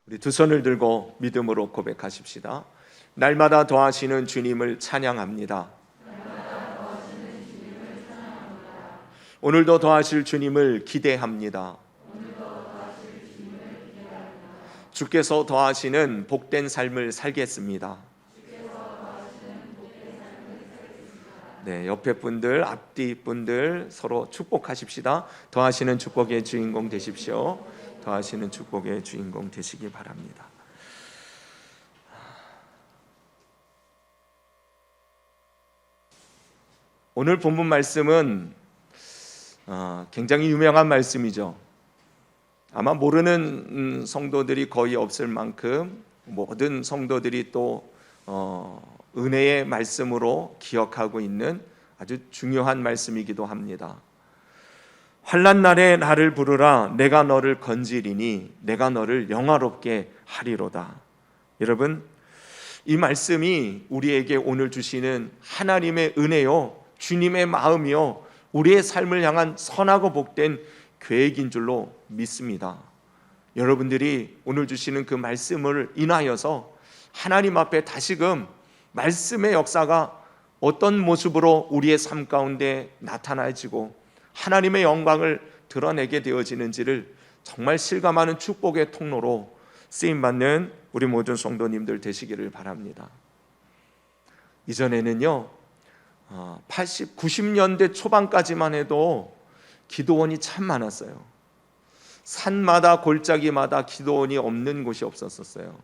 우리 두 손을 들고 믿음으로 고백하십시다. 날마다 더하시는 주님을 찬양합니다. 오늘도 더하실 주님을 기대합니다. 주께서 더하시는 복된 삶을 살겠습니다. 네, 옆에 분들, 앞뒤 분들 서로 축복하십시다. 더하시는 축복의 주인공 되십시오. 더하시는 축복의 주인공 되시기 바랍니다. 오늘 본문 말씀은 굉장히 유명한 말씀이죠. 아마 모르는 성도들이 거의 없을 만큼 모든 성도들이 또 은혜의 말씀으로 기억하고 있는 아주 중요한 말씀이기도 합니다. 환난 날에 나를 부르라. 내가 너를 건지리니 내가 너를 영화롭게 하리로다. 여러분, 이 말씀이 우리에게 오늘 주시는 하나님의 은혜요, 주님의 마음이요, 우리의 삶을 향한 선하고 복된 계획인 줄로 믿습니다. 여러분들이 오늘 주시는 그 말씀을 인하여서 하나님 앞에 다시금 말씀의 역사가 어떤 모습으로 우리의 삶 가운데 나타나지고 하나님의 영광을 드러내게 되어지는지를 정말 실감하는 축복의 통로로 쓰임받는 우리 모든 성도님들 되시기를 바랍니다. 이전에는요 80, 90년대 초반까지만 해도 기도원이 참 많았어요. 산마다 골짜기마다 기도원이 없는 곳이 없었어요.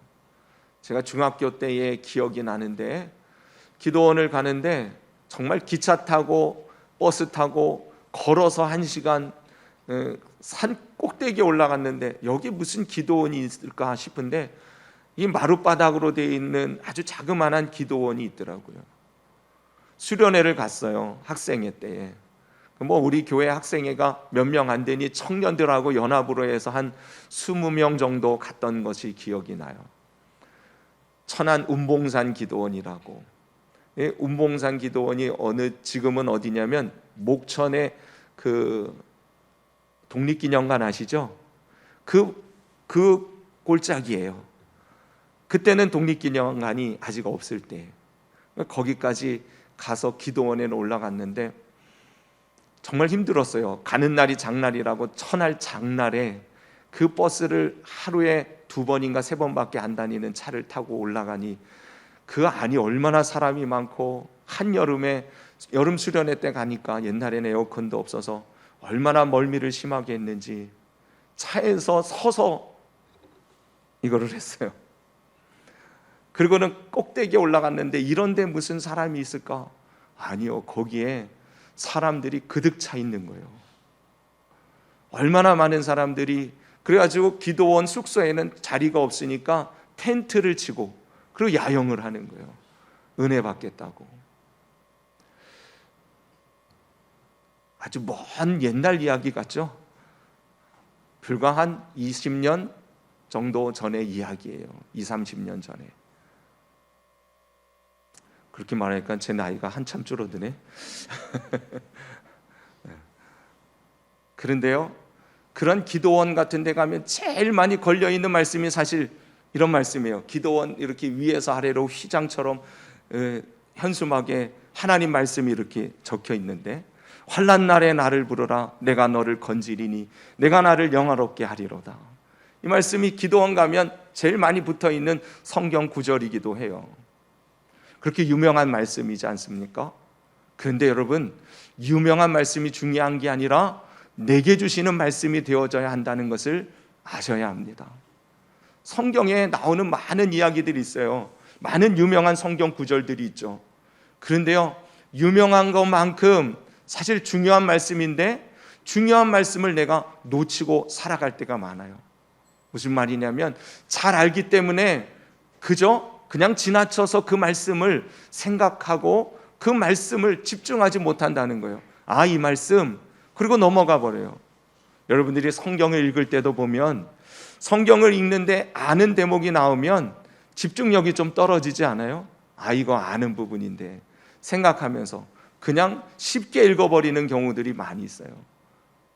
제가 중학교 때의 기억이 나는데 기도원을 가는데 정말 기차 타고 버스 타고 걸어서 1시간 산 꼭대기에 올라갔는데 여기 무슨 기도원이 있을까 싶은데 이 마룻바닥으로 되어 있는 아주 자그마한 기도원이 있더라고요. 수련회를 갔어요. 학생회 때에. 우리 교회 학생회가 몇 명 안 되니 청년들하고 연합으로 해서 한 20명 정도 갔던 것이 기억이 나요. 천안 운봉산 기도원이라고. 운봉산 기도원이 지금은 어디냐면 목천의 그 독립기념관 아시죠? 그 골짜기예요. 그때는 독립기념관이 아직 없을 때 거기까지 가서 기도원에 올라갔는데 정말 힘들었어요. 가는 날이 장날이라고 천할 장날에 그 버스를 하루에 2번인가 3번밖에 안 다니는 차를 타고 올라가니 그 안이 얼마나 사람이 많고 한여름에 여름 수련회 때 가니까 옛날에는 에어컨도 없어서 얼마나 멀미를 심하게 했는지 차에서 서서 이거를 했어요. 그리고는 꼭대기에 올라갔는데 이런데 무슨 사람이 있을까? 아니요, 거기에 사람들이 그득 차 있는 거예요. 얼마나 많은 사람들이. 그래가지고 기도원 숙소에는 자리가 없으니까 텐트를 치고 그리고 야영을 하는 거예요. 은혜 받겠다고. 아주 먼 옛날 이야기 같죠? 불과 한 20년 정도 전의 이야기예요. 20, 30년 전에. 그렇게 말하니까 제 나이가 한참 줄어드네. 그런데요, 그런 기도원 같은 데 가면 제일 많이 걸려있는 말씀이 사실 이런 말씀이에요. 기도원 이렇게 위에서 아래로 휘장처럼 현수막에 하나님 말씀이 이렇게 적혀 있는데, 환난 날에 나를 부르라. 내가 너를 건지리니 내가 나를 영화롭게 하리로다. 이 말씀이 기도원 가면 제일 많이 붙어있는 성경 구절이기도 해요. 그렇게 유명한 말씀이지 않습니까? 그런데 여러분, 유명한 말씀이 중요한 게 아니라 내게 주시는 말씀이 되어져야 한다는 것을 아셔야 합니다. 성경에 나오는 많은 이야기들이 있어요. 많은 유명한 성경 구절들이 있죠. 그런데요, 유명한 것만큼 사실 중요한 말씀인데 중요한 말씀을 내가 놓치고 살아갈 때가 많아요. 무슨 말이냐면 잘 알기 때문에 그냥 지나쳐서 그 말씀을 생각하고 그 말씀을 집중하지 못한다는 거예요. 이 말씀, 그리고 넘어가 버려요. 여러분들이 성경을 읽을 때도 보면 성경을 읽는데 아는 대목이 나오면 집중력이 좀 떨어지지 않아요? 이거 아는 부분인데 생각하면서 그냥 쉽게 읽어버리는 경우들이 많이 있어요.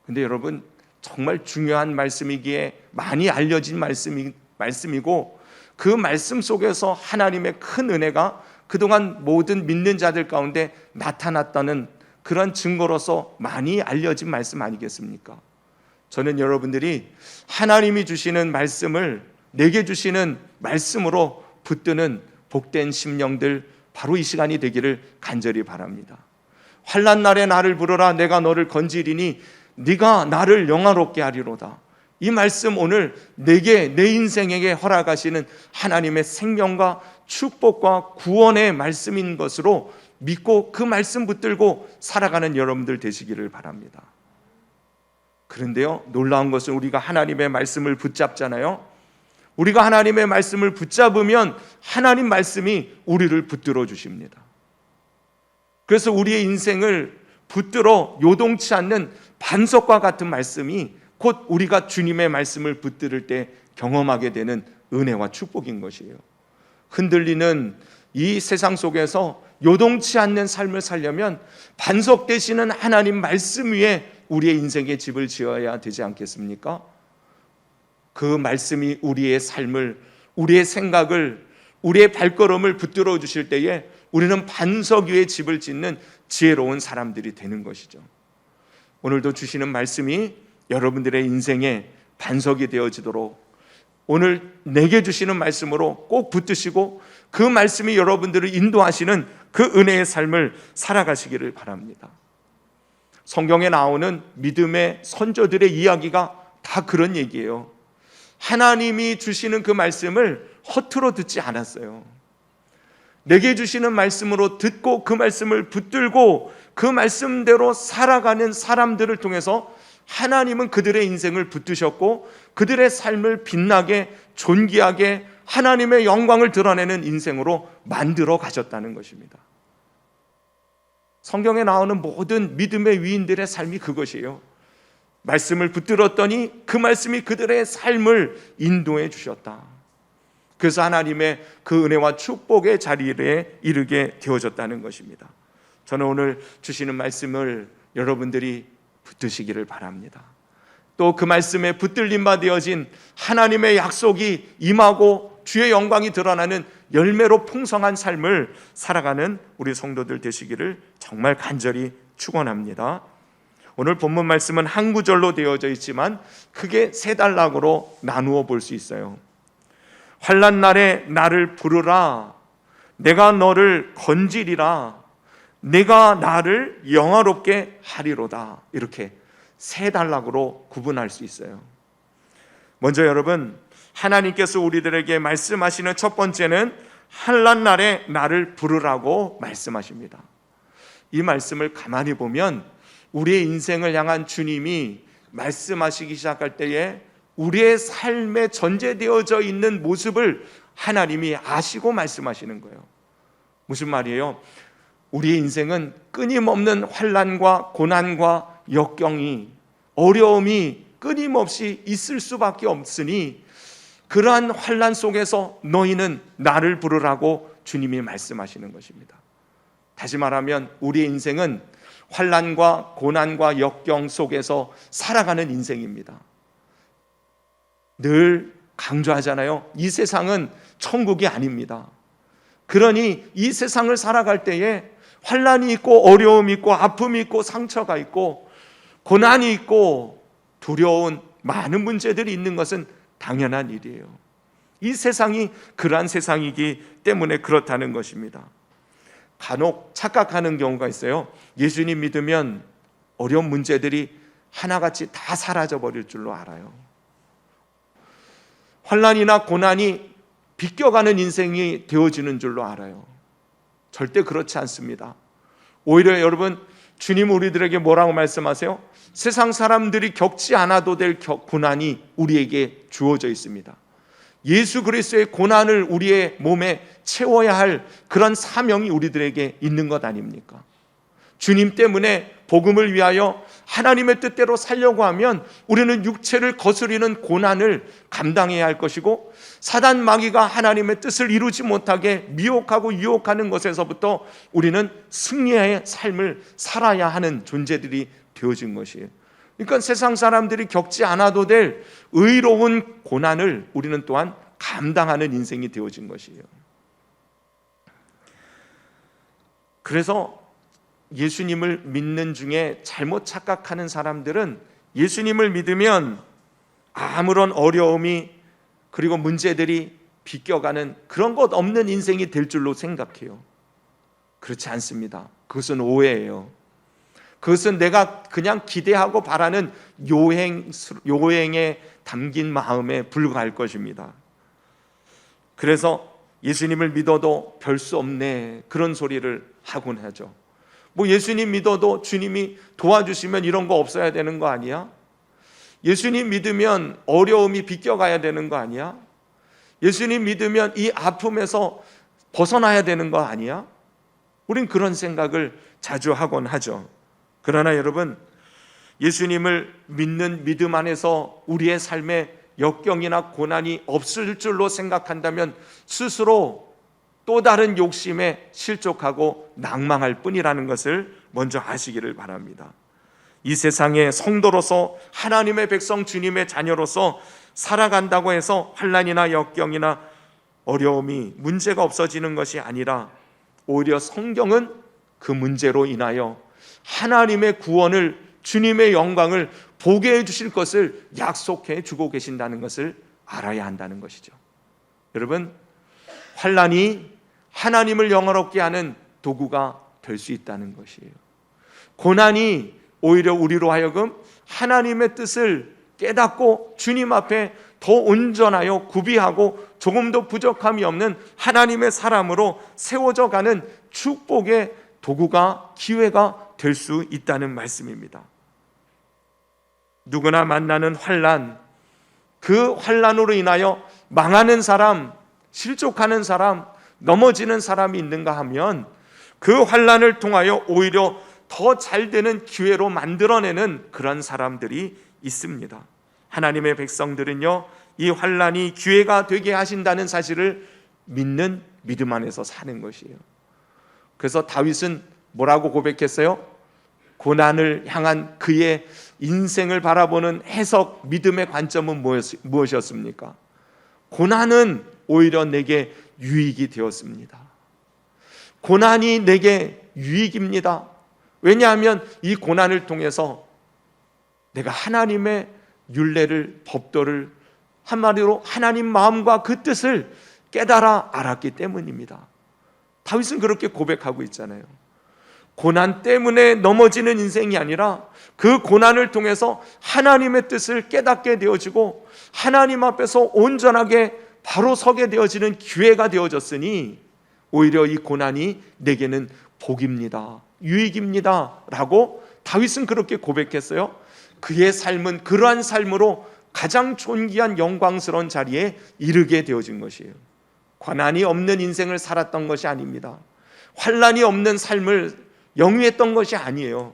근데 여러분, 정말 중요한 말씀이기에 많이 알려진 말씀이 말씀이고, 그 말씀 속에서 하나님의 큰 은혜가 그동안 모든 믿는 자들 가운데 나타났다는 그런 증거로서 많이 알려진 말씀 아니겠습니까? 저는 여러분들이 하나님이 주시는 말씀을, 내게 주시는 말씀으로 붙드는 복된 심령들 바로 이 시간이 되기를 간절히 바랍니다. 환난 날에 나를 부르라, 내가 너를 건지리니 네가 나를 영화롭게 하리로다. 이 말씀 오늘 내게, 내 인생에게 허락하시는 하나님의 생명과 축복과 구원의 말씀인 것으로 믿고 그 말씀 붙들고 살아가는 여러분들 되시기를 바랍니다. 그런데요, 놀라운 것은 우리가 하나님의 말씀을 붙잡잖아요. 우리가 하나님의 말씀을 붙잡으면 하나님 말씀이 우리를 붙들어 주십니다. 그래서 우리의 인생을 붙들어 요동치 않는 반석과 같은 말씀이 곧 우리가 주님의 말씀을 붙들을 때 경험하게 되는 은혜와 축복인 것이에요. 흔들리는 이 세상 속에서 요동치 않는 삶을 살려면 반석 되시는 하나님 말씀 위에 우리의 인생의 집을 지어야 되지 않겠습니까? 그 말씀이 우리의 삶을, 우리의 생각을, 우리의 발걸음을 붙들어 주실 때에 우리는 반석 위에 집을 짓는 지혜로운 사람들이 되는 것이죠. 오늘도 주시는 말씀이 여러분들의 인생의 반석이 되어지도록 오늘 내게 주시는 말씀으로 꼭 붙드시고 그 말씀이 여러분들을 인도하시는 그 은혜의 삶을 살아가시기를 바랍니다. 성경에 나오는 믿음의 선조들의 이야기가 다 그런 얘기예요. 하나님이 주시는 그 말씀을 허투루 듣지 않았어요. 내게 주시는 말씀으로 듣고 그 말씀을 붙들고 그 말씀대로 살아가는 사람들을 통해서 하나님은 그들의 인생을 붙드셨고 그들의 삶을 빛나게 존귀하게 하나님의 영광을 드러내는 인생으로 만들어 가셨다는 것입니다. 성경에 나오는 모든 믿음의 위인들의 삶이 그것이에요. 말씀을 붙들었더니 그 말씀이 그들의 삶을 인도해 주셨다. 그래서 하나님의 그 은혜와 축복의 자리에 이르게 되어졌다는 것입니다. 저는 오늘 주시는 말씀을 여러분들이 붙드시기를 바랍니다. 또 그 말씀에 붙들림 바 되어진 하나님의 약속이 임하고 주의 영광이 드러나는 열매로 풍성한 삶을 살아가는 우리 성도들 되시기를 정말 간절히 축원합니다. 오늘 본문 말씀은 한 구절로 되어져 있지만 크게 세 단락으로 나누어 볼 수 있어요. 환난 날에 나를 부르라, 내가 너를 건지리라, 내가 나를 영화롭게 하리로다. 이렇게 세 단락으로 구분할 수 있어요. 먼저 여러분, 하나님께서 우리들에게 말씀하시는 첫 번째는 환난 날에 나를 부르라고 말씀하십니다. 이 말씀을 가만히 보면 우리의 인생을 향한 주님이 말씀하시기 시작할 때에 우리의 삶에 전제되어져 있는 모습을 하나님이 아시고 말씀하시는 거예요. 무슨 말이에요? 우리의 인생은 끊임없는 환난과 고난과 역경이, 어려움이 끊임없이 있을 수밖에 없으니 그러한 환난 속에서 너희는 나를 부르라고 주님이 말씀하시는 것입니다. 다시 말하면 우리의 인생은 환난과 고난과 역경 속에서 살아가는 인생입니다. 늘 강조하잖아요. 이 세상은 천국이 아닙니다. 그러니 이 세상을 살아갈 때에 환난이 있고 어려움이 있고 아픔이 있고 상처가 있고 고난이 있고 두려운 많은 문제들이 있는 것은 당연한 일이에요. 이 세상이 그러한 세상이기 때문에 그렇다는 것입니다. 간혹 착각하는 경우가 있어요. 예수님 믿으면 어려운 문제들이 하나같이 다 사라져 버릴 줄로 알아요. 환난이나 고난이 비껴가는 인생이 되어지는 줄로 알아요. 절대 그렇지 않습니다. 오히려 여러분, 주님 우리들에게 뭐라고 말씀하세요? 세상 사람들이 겪지 않아도 될 고난이 우리에게 주어져 있습니다. 예수 그리스도의 고난을 우리의 몸에 채워야 할 그런 사명이 우리들에게 있는 것 아닙니까? 주님 때문에 복음을 위하여 하나님의 뜻대로 살려고 하면 우리는 육체를 거스리는 고난을 감당해야 할 것이고, 사단 마귀가 하나님의 뜻을 이루지 못하게 미혹하고 유혹하는 것에서부터 우리는 승리의 삶을 살아야 하는 존재들이 되어진 것이에요. 그러니까 세상 사람들이 겪지 않아도 될 의로운 고난을 우리는 또한 감당하는 인생이 되어진 것이에요. 그래서 예수님을 믿는 중에 잘못 착각하는 사람들은 예수님을 믿으면 아무런 어려움이 그리고 문제들이 비껴가는 그런 것 없는 인생이 될 줄로 생각해요. 그렇지 않습니다. 그것은 오해예요. 그것은 내가 그냥 기대하고 바라는 요행에 담긴 마음에 불과할 것입니다. 그래서 예수님을 믿어도 별 수 없네 그런 소리를 하곤 하죠. 뭐 예수님 믿어도 주님이 도와주시면 이런 거 없어야 되는 거 아니야? 예수님 믿으면 어려움이 비껴가야 되는 거 아니야? 예수님 믿으면 이 아픔에서 벗어나야 되는 거 아니야? 우린 그런 생각을 자주 하곤 하죠. 그러나 여러분, 예수님을 믿는 믿음 안에서 우리의 삶에 역경이나 고난이 없을 줄로 생각한다면 스스로 또 다른 욕심에 실족하고 낭망할 뿐이라는 것을 먼저 아시기를 바랍니다. 이 세상의 성도로서 하나님의 백성 주님의 자녀로서 살아간다고 해서 환난이나 역경이나 어려움이 문제가 없어지는 것이 아니라 오히려 성경은 그 문제로 인하여 하나님의 구원을, 주님의 영광을 보게 해주실 것을 약속해 주고 계신다는 것을 알아야 한다는 것이죠. 여러분, 환난이 하나님을 영화롭게 하는 도구가 될 수 있다는 것이에요. 고난이 오히려 우리로 하여금 하나님의 뜻을 깨닫고 주님 앞에 더 온전하여 구비하고 조금도 부족함이 없는 하나님의 사람으로 세워져 가는 축복의 도구가, 기회가 될 수 있다는 말씀입니다. 누구나 만나는 환난, 그 환난으로 인하여 망하는 사람, 실족하는 사람, 넘어지는 사람이 있는가 하면 그 환난을 통하여 오히려 더 잘 되는 기회로 만들어내는 그런 사람들이 있습니다. 하나님의 백성들은요, 이 환난이 기회가 되게 하신다는 사실을 믿는 믿음 안에서 사는 것이에요. 그래서 다윗은 뭐라고 고백했어요? 고난을 향한 그의 인생을 바라보는 해석, 믿음의 관점은 무엇이었습니까? 고난은 오히려 내게 유익이 되었습니다. 고난이 내게 유익입니다. 왜냐하면 이 고난을 통해서 내가 하나님의 율례를, 법도를, 한마디로 하나님 마음과 그 뜻을 깨달아 알았기 때문입니다. 다윗은 그렇게 고백하고 있잖아요. 고난 때문에 넘어지는 인생이 아니라 그 고난을 통해서 하나님의 뜻을 깨닫게 되어지고 하나님 앞에서 온전하게 바로 서게 되어지는 기회가 되어졌으니 오히려 이 고난이 내게는 복입니다, 유익입니다 라고 다윗은 그렇게 고백했어요. 그의 삶은 그러한 삶으로 가장 존귀한 영광스러운 자리에 이르게 되어진 것이에요. 고난이 없는 인생을 살았던 것이 아닙니다. 환난이 없는 삶을 영위했던 것이 아니에요.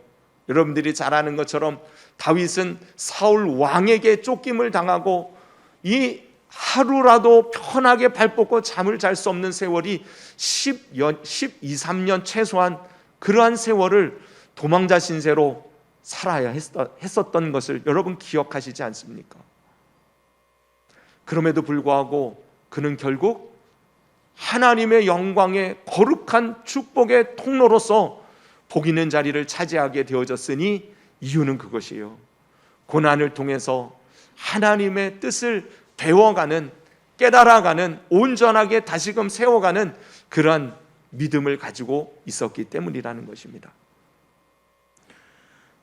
여러분들이 잘 아는 것처럼 다윗은 사울 왕에게 쫓김을 당하고 이 하루라도 편하게 발 뻗고 잠을 잘 수 없는 세월이 13년 최소한 그러한 세월을 도망자 신세로 살아야 했었던 것을 여러분 기억하시지 않습니까? 그럼에도 불구하고 그는 결국 하나님의 영광의 거룩한 축복의 통로로서 복 있는 자리를 차지하게 되어졌으니 이유는 그것이에요. 고난을 통해서 하나님의 뜻을 배워가는, 깨달아가는, 온전하게 다시금 세워가는 그러한 믿음을 가지고 있었기 때문이라는 것입니다.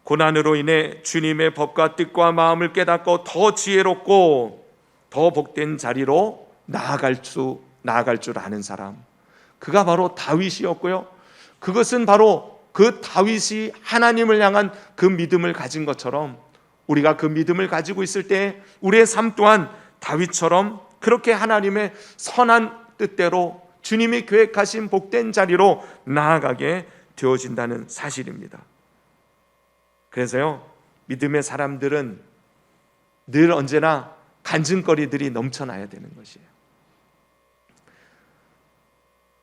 고난으로 인해 주님의 법과 뜻과 마음을 깨닫고 더 지혜롭고 더 복된 자리로 나아갈 줄 아는 사람, 그가 바로 다윗이었고요. 그것은 바로 그 다윗이 하나님을 향한 그 믿음을 가진 것처럼 우리가 그 믿음을 가지고 있을 때 우리의 삶 또한 다윗처럼 그렇게 하나님의 선한 뜻대로 주님이 계획하신 복된 자리로 나아가게 되어진다는 사실입니다. 그래서요, 믿음의 사람들은 늘 언제나 간증거리들이 넘쳐나야 되는 것이에요.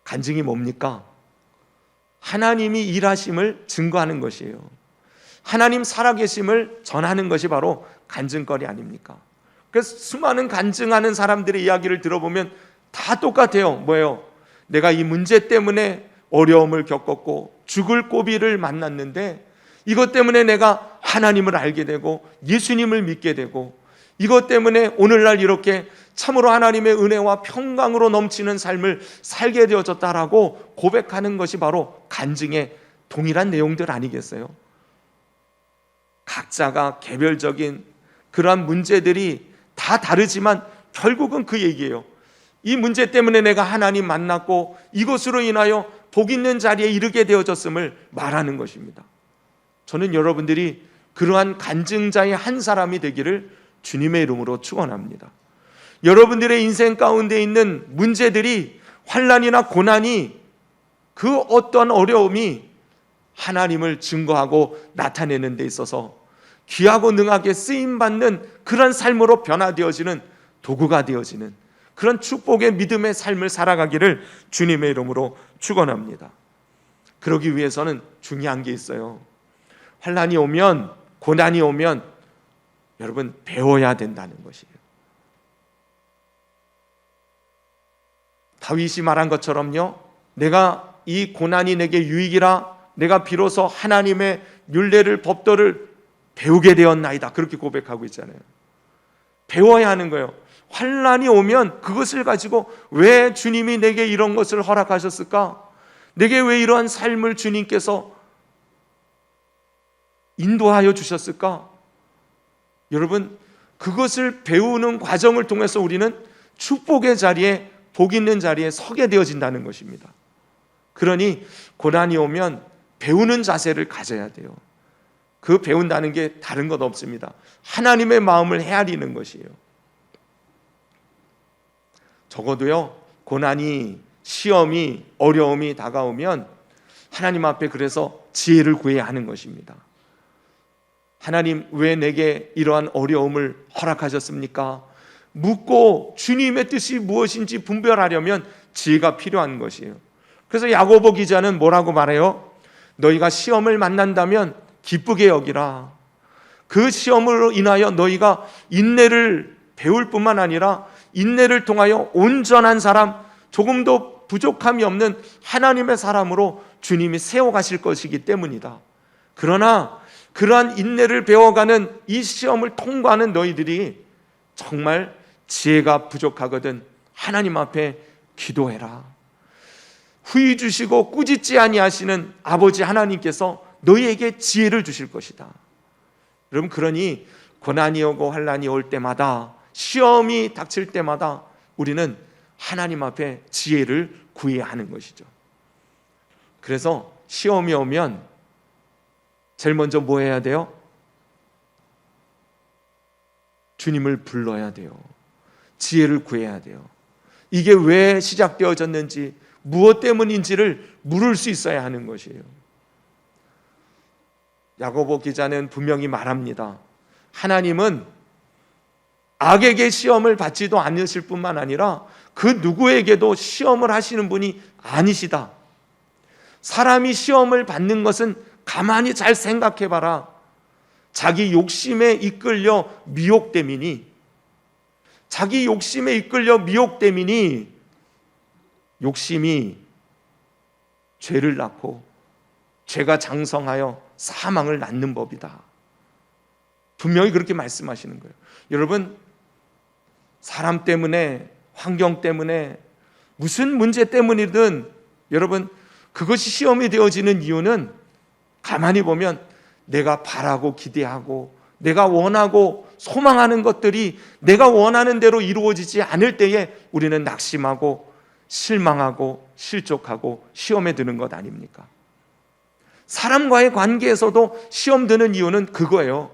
간증이 뭡니까? 하나님이 일하심을 증거하는 것이에요. 하나님 살아계심을 전하는 것이 바로 간증거리 아닙니까? 그래서 수많은 간증하는 사람들의 이야기를 들어보면 다 똑같아요. 뭐예요? 내가 이 문제 때문에 어려움을 겪었고 죽을 고비를 만났는데 이것 때문에 내가 하나님을 알게 되고 예수님을 믿게 되고 이것 때문에 오늘날 이렇게 참으로 하나님의 은혜와 평강으로 넘치는 삶을 살게 되어졌다라고 고백하는 것이 바로 간증의 동일한 내용들 아니겠어요? 각자가 개별적인 그러한 문제들이 다 다르지만 결국은 그 얘기예요. 이 문제 때문에 내가 하나님 만났고 이것으로 인하여 복 있는 자리에 이르게 되어졌음을 말하는 것입니다. 저는 여러분들이 그러한 간증자의 한 사람이 되기를 주님의 이름으로 축원합니다. 여러분들의 인생 가운데 있는 문제들이, 환난이나 고난이, 그 어떤 어려움이 하나님을 증거하고 나타내는 데 있어서 귀하고 능하게 쓰임받는 그런 삶으로 변화되어지는 도구가 되어지는 그런 축복의 믿음의 삶을 살아가기를 주님의 이름으로 축원합니다. 그러기 위해서는 중요한 게 있어요. 환난이 오면, 고난이 오면 여러분 배워야 된다는 것이에요. 다윗이 말한 것처럼요, 내가 이 고난이 내게 유익이라 내가 비로소 하나님의 율례를, 법도를 배우게 되었나이다, 그렇게 고백하고 있잖아요. 배워야 하는 거예요. 환난이 오면 그것을 가지고 왜 주님이 내게 이런 것을 허락하셨을까? 내게 왜 이러한 삶을 주님께서 인도하여 주셨을까? 여러분, 그것을 배우는 과정을 통해서 우리는 축복의 자리에, 복 있는 자리에 서게 되어진다는 것입니다. 그러니 고난이 오면 배우는 자세를 가져야 돼요. 그 배운다는 게 다른 것 없습니다. 하나님의 마음을 헤아리는 것이에요. 적어도요, 고난이, 시험이, 어려움이 다가오면 하나님 앞에 그래서 지혜를 구해야 하는 것입니다. 하나님, 왜 내게 이러한 어려움을 허락하셨습니까? 묻고 주님의 뜻이 무엇인지 분별하려면 지혜가 필요한 것이에요. 그래서 야고보 기자는 뭐라고 말해요? 너희가 시험을 만난다면 기쁘게 여기라. 그 시험으로 인하여 너희가 인내를 배울 뿐만 아니라 인내를 통하여 온전한 사람, 조금도 부족함이 없는 하나님의 사람으로 주님이 세워가실 것이기 때문이다. 그러나 그러한 인내를 배워가는 이 시험을 통과하는 너희들이 정말 지혜가 부족하거든 하나님 앞에 기도해라. 후히 주시고 꾸짖지 아니하시는 아버지 하나님께서 너희에게 지혜를 주실 것이다. 여러분, 그러니 고난이 오고 환난이 올 때마다, 시험이 닥칠 때마다 우리는 하나님 앞에 지혜를 구해야 하는 것이죠. 그래서 시험이 오면 제일 먼저 뭐 해야 돼요? 주님을 불러야 돼요. 지혜를 구해야 돼요. 이게 왜 시작되어졌는지, 무엇 때문인지를 물을 수 있어야 하는 것이에요. 야고보 기자는 분명히 말합니다. 하나님은 악에게 시험을 받지도 않으실 뿐만 아니라 그 누구에게도 시험을 하시는 분이 아니시다. 사람이 시험을 받는 것은 가만히 잘 생각해봐라. 자기 욕심에 이끌려 미혹됨이니, 자기 욕심에 이끌려 미혹됨이니, 욕심이 죄를 낳고 죄가 장성하여 사망을 낳는 법이다. 분명히 그렇게 말씀하시는 거예요. 여러분, 사람 때문에, 환경 때문에, 무슨 문제 때문이든 여러분, 그것이 시험이 되어지는 이유는 가만히 보면 내가 바라고 기대하고 내가 원하고 소망하는 것들이 내가 원하는 대로 이루어지지 않을 때에 우리는 낙심하고 실망하고 실족하고 시험에 드는 것 아닙니까? 사람과의 관계에서도 시험 드는 이유는 그거예요.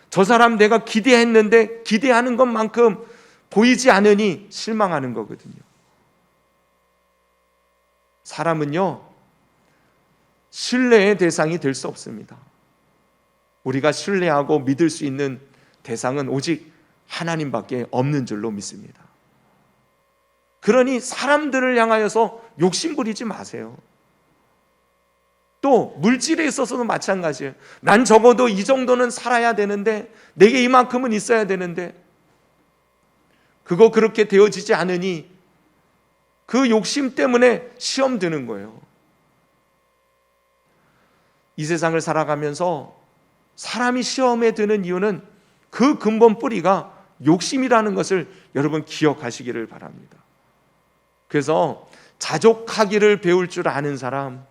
저 사람 내가 기대했는데 기대하는 것만큼 보이지 않으니 실망하는 거거든요. 사람은요, 신뢰의 대상이 될 수 없습니다. 우리가 신뢰하고 믿을 수 있는 대상은 오직 하나님밖에 없는 줄로 믿습니다. 그러니 사람들을 향하여서 욕심 부리지 마세요. 또 물질에 있어서도 마찬가지예요. 난 적어도 이 정도는 살아야 되는데, 내게 이만큼은 있어야 되는데, 그거 그렇게 되어지지 않으니 그 욕심 때문에 시험 드는 거예요. 이 세상을 살아가면서 사람이 시험에 드는 이유는 그 근본 뿌리가 욕심이라는 것을 여러분 기억하시기를 바랍니다. 그래서 자족하기를 배울 줄 아는 사람,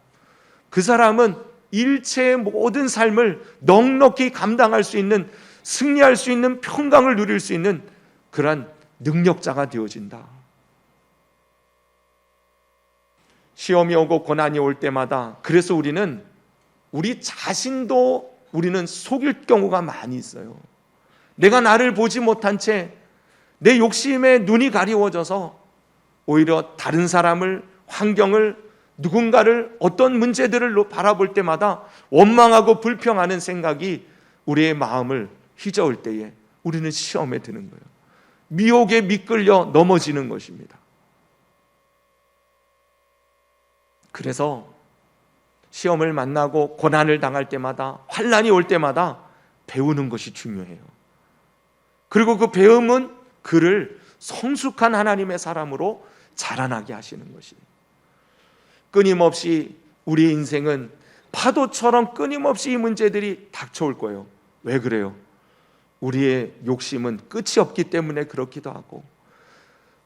그 사람은 일체의 모든 삶을 넉넉히 감당할 수 있는, 승리할 수 있는, 평강을 누릴 수 있는 그러한 능력자가 되어진다. 시험이 오고 고난이 올 때마다 그래서 우리는 우리 자신도 우리는 속일 경우가 많이 있어요. 내가 나를 보지 못한 채 내 욕심에 눈이 가리워져서 오히려 다른 사람을, 환경을, 누군가를, 어떤 문제들을 바라볼 때마다 원망하고 불평하는 생각이 우리의 마음을 휘저을 때에 우리는 시험에 드는 거예요. 미혹에 미끌려 넘어지는 것입니다. 그래서 시험을 만나고 고난을 당할 때마다, 환난이 올 때마다 배우는 것이 중요해요. 그리고 그 배움은 그를 성숙한 하나님의 사람으로 자라나게 하시는 것이에요. 끊임없이 우리의 인생은 파도처럼 끊임없이 이 문제들이 닥쳐올 거예요. 왜 그래요? 우리의 욕심은 끝이 없기 때문에 그렇기도 하고,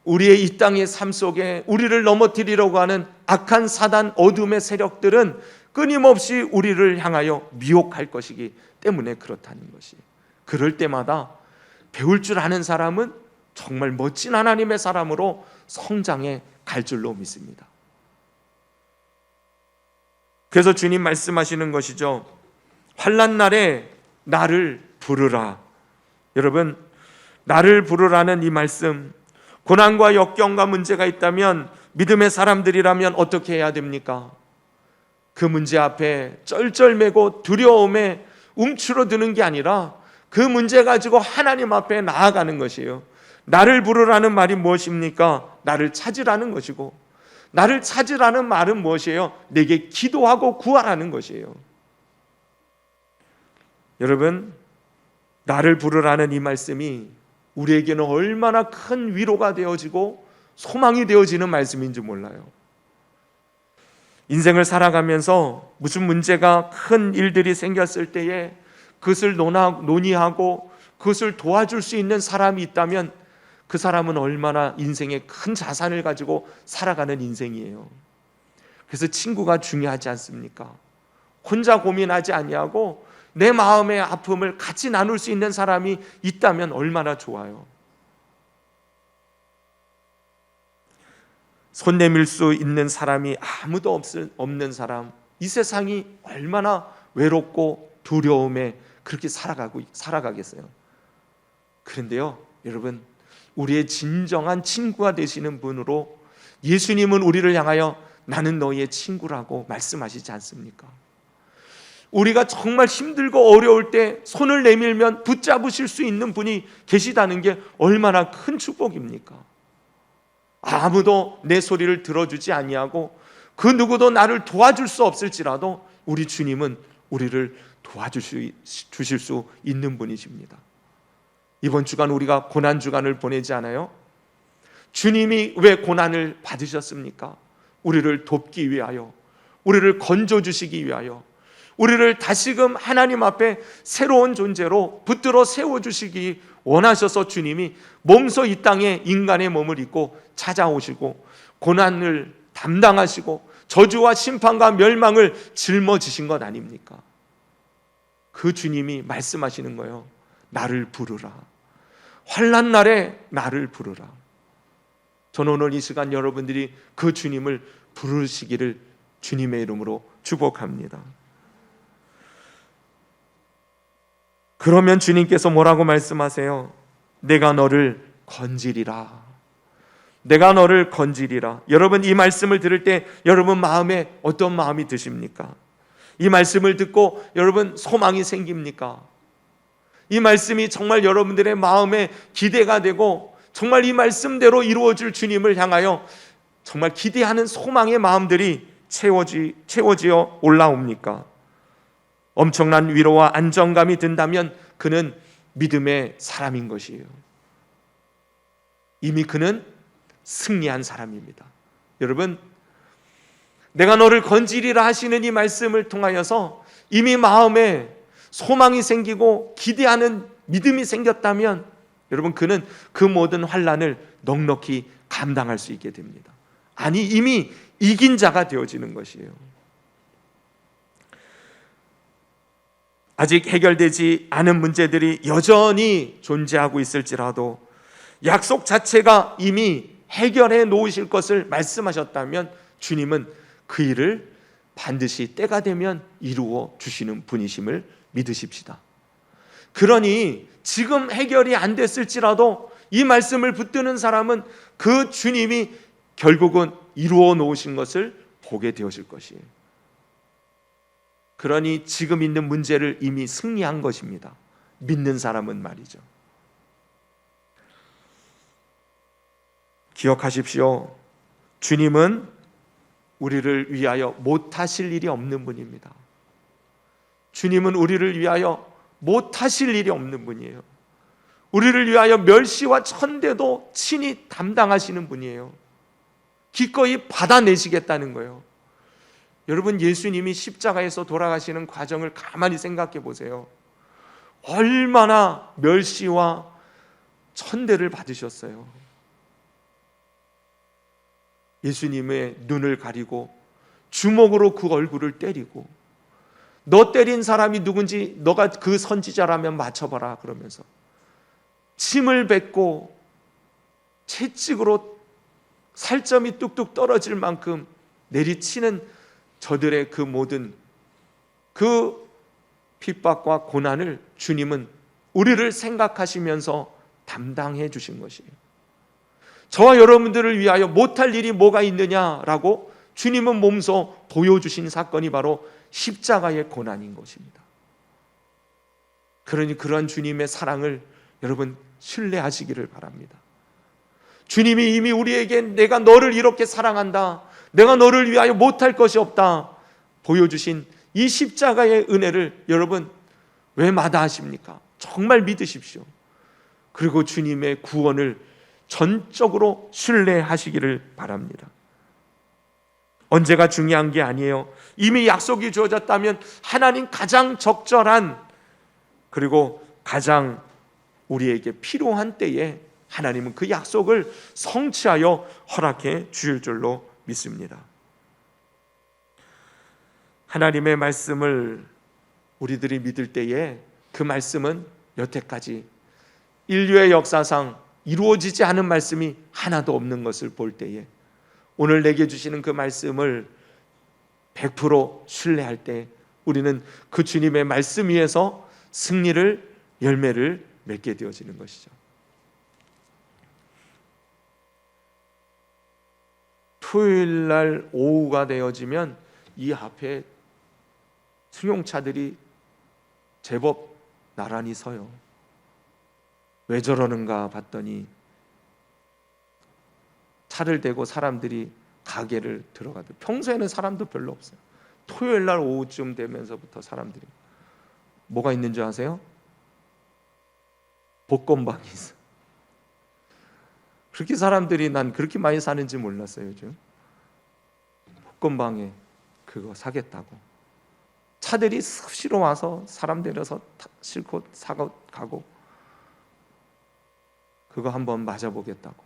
우리의 이 땅의 삶 속에 우리를 넘어뜨리려고 하는 악한 사단, 어둠의 세력들은 끊임없이 우리를 향하여 미혹할 것이기 때문에 그렇다는 것이. 그럴 때마다 배울 줄 아는 사람은 정말 멋진 하나님의 사람으로 성장해 갈 줄로 믿습니다. 그래서 주님 말씀하시는 것이죠. 환난 날에 나를 부르라. 여러분, 나를 부르라는 이 말씀, 고난과 역경과 문제가 있다면 믿음의 사람들이라면 어떻게 해야 됩니까? 그 문제 앞에 쩔쩔매고 두려움에 움츠러드는 게 아니라 그 문제 가지고 하나님 앞에 나아가는 것이에요. 나를 부르라는 말이 무엇입니까? 나를 찾으라는 것이고, 나를 찾으라는 말은 무엇이에요? 내게 기도하고 구하라는 것이에요. 여러분, 나를 부르라는 이 말씀이 우리에게는 얼마나 큰 위로가 되어지고 소망이 되어지는 말씀인지 몰라요. 인생을 살아가면서 무슨 문제가, 큰 일들이 생겼을 때에 그것을 논의하고 그것을 도와줄 수 있는 사람이 있다면 그 사람은 얼마나 인생의 큰 자산을 가지고 살아가는 인생이에요. 그래서 친구가 중요하지 않습니까? 혼자 고민하지 아니하고 내 마음의 아픔을 같이 나눌 수 있는 사람이 있다면 얼마나 좋아요. 손 내밀 수 있는 사람이 아무도 없는 사람, 이 세상이 얼마나 외롭고 두려움에 그렇게 살아가겠어요. 그런데요, 여러분, 우리의 진정한 친구가 되시는 분으로 예수님은 우리를 향하여 나는 너희의 친구라고 말씀하시지 않습니까? 우리가 정말 힘들고 어려울 때 손을 내밀면 붙잡으실 수 있는 분이 계시다는 게 얼마나 큰 축복입니까? 아무도 내 소리를 들어주지 아니하고 그 누구도 나를 도와줄 수 없을지라도 우리 주님은 우리를 도와주실 수 있는 분이십니다. 이번 주간 우리가 고난 주간을 보내지 않아요? 주님이 왜 고난을 받으셨습니까? 우리를 돕기 위하여, 우리를 건져주시기 위하여, 우리를 다시금 하나님 앞에 새로운 존재로 붙들어 세워주시기 원하셔서 주님이 몸소 이 땅에 인간의 몸을 입고 찾아오시고 고난을 담당하시고 저주와 심판과 멸망을 짊어지신 것 아닙니까? 그 주님이 말씀하시는 거예요. 나를 부르라. 환난 날에 나를 부르라. 저는 오늘 이 시간 여러분들이 그 주님을 부르시기를 주님의 이름으로 축복합니다. 그러면 주님께서 뭐라고 말씀하세요? 내가 너를 건지리라. 내가 너를 건지리라. 여러분, 이 말씀을 들을 때 여러분 마음에 어떤 마음이 드십니까? 이 말씀을 듣고 여러분 소망이 생깁니까? 이 말씀이 정말 여러분들의 마음에 기대가 되고 정말 이 말씀대로 이루어질 주님을 향하여 정말 기대하는 소망의 마음들이 채워지어 올라옵니까? 엄청난 위로와 안정감이 든다면 그는 믿음의 사람인 것이에요. 이미 그는 승리한 사람입니다. 여러분, 내가 너를 건지리라 하시는 이 말씀을 통하여서 이미 마음에 소망이 생기고 기대하는 믿음이 생겼다면 여러분, 그는 그 모든 환난을 넉넉히 감당할 수 있게 됩니다. 아니, 이미 이긴 자가 되어지는 것이에요. 아직 해결되지 않은 문제들이 여전히 존재하고 있을지라도 약속 자체가 이미 해결해 놓으실 것을 말씀하셨다면 주님은 그 일을 반드시 때가 되면 이루어 주시는 분이심을 믿으십시다. 그러니 지금 해결이 안 됐을지라도 이 말씀을 붙드는 사람은 그 주님이 결국은 이루어 놓으신 것을 보게 되어질 것이에요. 그러니 지금 있는 문제를 이미 승리한 것입니다. 믿는 사람은 말이죠. 기억하십시오. 주님은 우리를 위하여 못하실 일이 없는 분입니다. 주님은 우리를 위하여 못하실 일이 없는 분이에요. 우리를 위하여 멸시와 천대도 친히 담당하시는 분이에요. 기꺼이 받아내시겠다는 거예요. 여러분, 예수님이 십자가에서 돌아가시는 과정을 가만히 생각해 보세요. 얼마나 멸시와 천대를 받으셨어요. 예수님의 눈을 가리고 주먹으로 그 얼굴을 때리고, 너 때린 사람이 누군지 너가 그 선지자라면 맞춰봐라 그러면서 침을 뱉고 채찍으로 살점이 뚝뚝 떨어질 만큼 내리치는 저들의 그 모든 그 핍박과 고난을 주님은 우리를 생각하시면서 담당해 주신 것이에요. 저와 여러분들을 위하여 못할 일이 뭐가 있느냐라고 주님은 몸소 보여주신 사건이 바로 십자가의 고난인 것입니다. 그러니 그러한 주님의 사랑을 여러분 신뢰하시기를 바랍니다. 주님이 이미 우리에게 내가 너를 이렇게 사랑한다, 내가 너를 위하여 못할 것이 없다 보여주신 이 십자가의 은혜를 여러분 왜 마다하십니까? 정말 믿으십시오. 그리고 주님의 구원을 전적으로 신뢰하시기를 바랍니다. 언제가 중요한 게 아니에요. 이미 약속이 주어졌다면 하나님 가장 적절한 그리고 가장 우리에게 필요한 때에 하나님은 그 약속을 성취하여 허락해 주실 줄로 믿습니다. 하나님의 말씀을 우리들이 믿을 때에 그 말씀은 여태까지 인류의 역사상 이루어지지 않은 말씀이 하나도 없는 것을 볼 때에 오늘 내게 주시는 그 말씀을 100% 신뢰할 때 우리는 그 주님의 말씀 위에서 승리를, 열매를 맺게 되어지는 것이죠. 토요일 날 오후가 되어지면 이 앞에 승용차들이 제법 나란히 서요. 왜 저러는가 봤더니 차를 대고 사람들이 가게를 들어가도 평소에는 사람도 별로 없어요. 토요일 날 오후쯤 되면서부터 사람들이 뭐가 있는 줄 아세요? 복권방이 있어. 그렇게 사람들이 난 그렇게 많이 사는지 몰랐어요. 요즘 복권방에 그거 사겠다고 차들이 수시로 와서 사람 데려서 싣고 사고 가고 그거 한번 맞아보겠다고.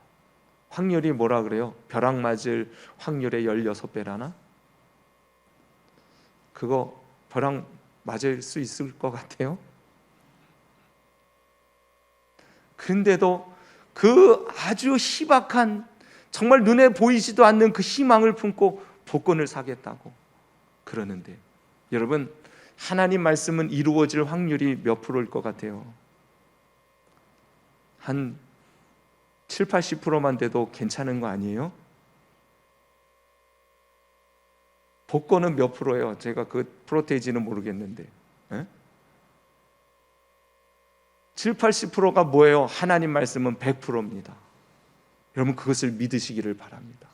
확률이 뭐라 그래요? 벼락 맞을 확률의 16배라나? 그거 벼락 맞을 수 있을 것 같아요? 그런데도 그 아주 희박한 정말 눈에 보이지도 않는 그 희망을 품고 복권을 사겠다고 그러는데 여러분, 하나님 말씀은 이루어질 확률이 몇 프로일 것 같아요? 한 7, 80%만 돼도 괜찮은 거 아니에요? 복권은 몇 프로예요? 제가 그 프로테이지는 모르겠는데 7, 80%가 뭐예요? 하나님 말씀은 100%입니다. 여러분 그것을 믿으시기를 바랍니다.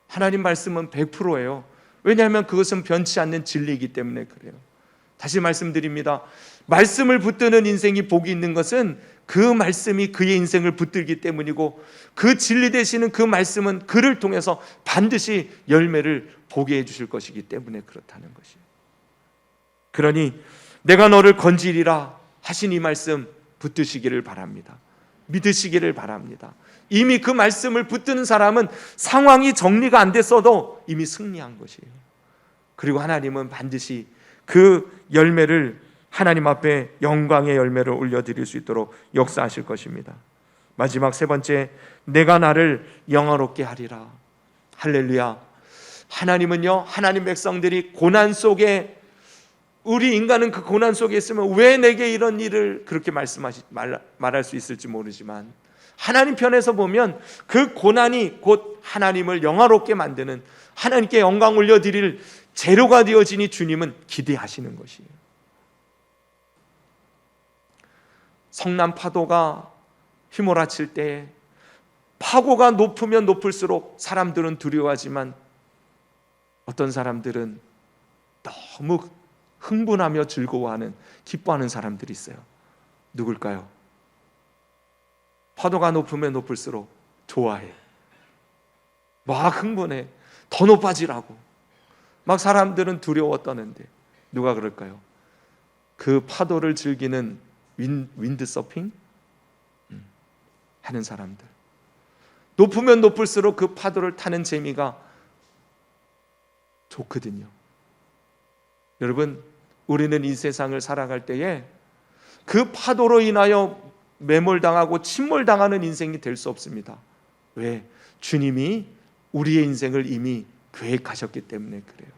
하나님 말씀은 100%예요. 왜냐하면 그것은 변치 않는 진리이기 때문에 그래요. 다시 말씀드립니다. 말씀을 붙드는 인생이 복이 있는 것은 그 말씀이 그의 인생을 붙들기 때문이고, 그 진리 되시는 그 말씀은 그를 통해서 반드시 열매를 보게 해주실 것이기 때문에 그렇다는 것이에요. 그러니 내가 너를 건지리라 하신 이 말씀 붙드시기를 바랍니다. 믿으시기를 바랍니다. 이미 그 말씀을 붙드는 사람은 상황이 정리가 안 됐어도 이미 승리한 것이에요. 그리고 하나님은 반드시 그 열매를, 하나님 앞에 영광의 열매를 올려드릴 수 있도록 역사하실 것입니다. 마지막 세 번째, 내가 나를 영화롭게 하리라. 할렐루야. 하나님은요, 하나님 백성들이 고난 속에, 우리 인간은 그 고난 속에 있으면 왜 내게 이런 일을, 그렇게 말할 수 있을지 모르지만, 하나님 편에서 보면 그 고난이 곧 하나님을 영화롭게 만드는, 하나님께 영광 올려드릴 재료가 되어지니 주님은 기대하시는 것이에요. 성난 파도가 휘몰아칠 때 파고가 높으면 높을수록 사람들은 두려워하지만 어떤 사람들은 너무 흥분하며 즐거워하는, 기뻐하는 사람들이 있어요. 누굴까요? 파도가 높으면 높을수록 좋아해, 막 흥분해, 더 높아지라고. 막 사람들은 두려워 떠는데 누가 그럴까요? 그 파도를 즐기는 윈드 서핑 하는 사람들. 높으면 높을수록 그 파도를 타는 재미가 좋거든요. 여러분, 우리는 이 세상을 살아갈 때에 그 파도로 인하여 매몰당하고 침몰당하는 인생이 될 수 없습니다. 왜? 주님이 우리의 인생을 이미 계획하셨기 때문에 그래요.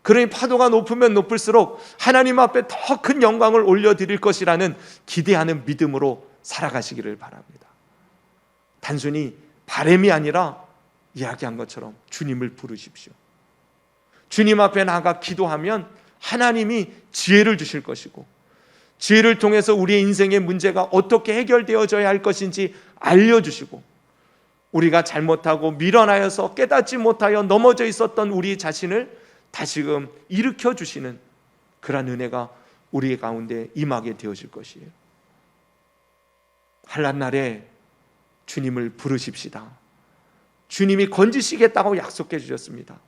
그러니 파도가 높으면 높을수록 하나님 앞에 더 큰 영광을 올려드릴 것이라는 기대하는 믿음으로 살아가시기를 바랍니다. 단순히 바람이 아니라 이야기한 것처럼 주님을 부르십시오. 주님 앞에 나아가 기도하면 하나님이 지혜를 주실 것이고, 지혜를 통해서 우리의 인생의 문제가 어떻게 해결되어져야 할 것인지 알려주시고, 우리가 잘못하고 미련하여서 깨닫지 못하여 넘어져 있었던 우리 자신을 다시금 일으켜 주시는 그런 은혜가 우리 가운데 임하게 되어질 것이에요. 환난 날에 주님을 부르십시다. 주님이 건지시겠다고 약속해 주셨습니다.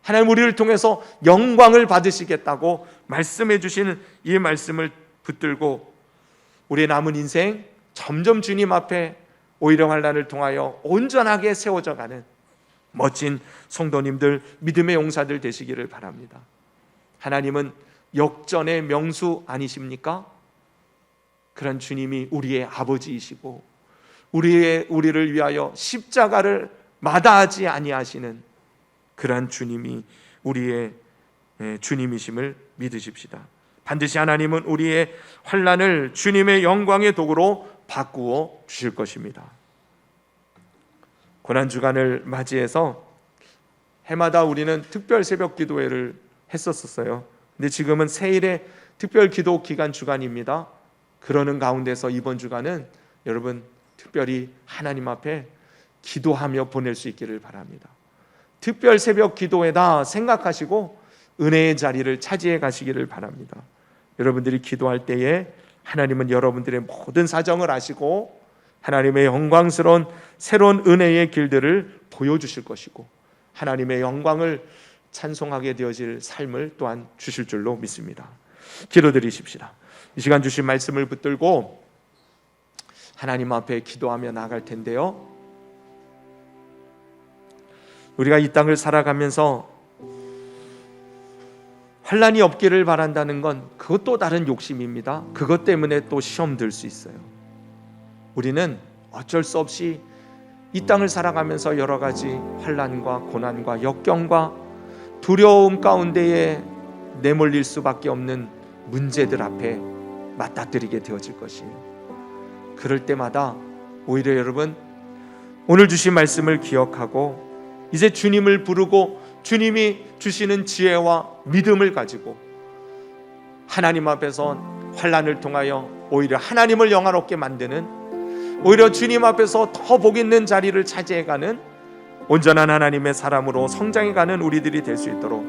하나님 우리를 통해서 영광을 받으시겠다고 말씀해 주시는 이 말씀을 붙들고 우리의 남은 인생 점점 주님 앞에 오히려 환난을 통하여 온전하게 세워져 가는 멋진 성도님들, 믿음의 용사들 되시기를 바랍니다. 하나님은 역전의 명수 아니십니까? 그런 주님이 우리의 아버지이시고 우리를 위하여 십자가를 마다하지 아니하시는 그러한 주님이 우리의 주님이심을 믿으십시다. 반드시 하나님은 우리의 환난을 주님의 영광의 도구로 바꾸어 주실 것입니다. 고난주간을 맞이해서 해마다 우리는 특별 새벽 기도회를 했었어요. 근데 지금은 새일의 특별 기도 기간 주간입니다. 그러는 가운데서 이번 주간은 여러분 특별히 하나님 앞에 기도하며 보낼 수 있기를 바랍니다. 특별 새벽 기도회다 생각하시고 은혜의 자리를 차지해 가시기를 바랍니다. 여러분들이 기도할 때에 하나님은 여러분들의 모든 사정을 아시고 하나님의 영광스러운 새로운 은혜의 길들을 보여주실 것이고 하나님의 영광을 찬송하게 되어질 삶을 또한 주실 줄로 믿습니다. 기도드리십시다. 이 시간 주신 말씀을 붙들고 하나님 앞에 기도하며 나아갈 텐데요, 우리가 이 땅을 살아가면서 환난이 없기를 바란다는 건 그것도 다른 욕심입니다. 그것 때문에 또 시험 들 수 있어요. 우리는 어쩔 수 없이 이 땅을 살아가면서 여러 가지 환난과 고난과 역경과 두려움 가운데에 내몰릴 수밖에 없는 문제들 앞에 맞닥뜨리게 되어질 것이에요. 그럴 때마다 오히려 여러분 오늘 주신 말씀을 기억하고 이제 주님을 부르고 주님이 주시는 지혜와 믿음을 가지고 하나님 앞에서 환난을 통하여 오히려 하나님을 영화롭게 만드는, 오히려 주님 앞에서 더 복 있는 자리를 차지해가는 온전한 하나님의 사람으로 성장해가는 우리들이 될 수 있도록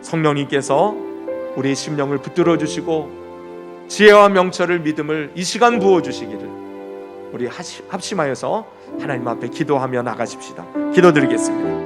성령님께서 우리의 심령을 붙들어 주시고 지혜와 명철을 믿음을 이 시간 부어주시기를 우리 합심하여서 하나님 앞에 기도하며 나가십시다. 기도드리겠습니다.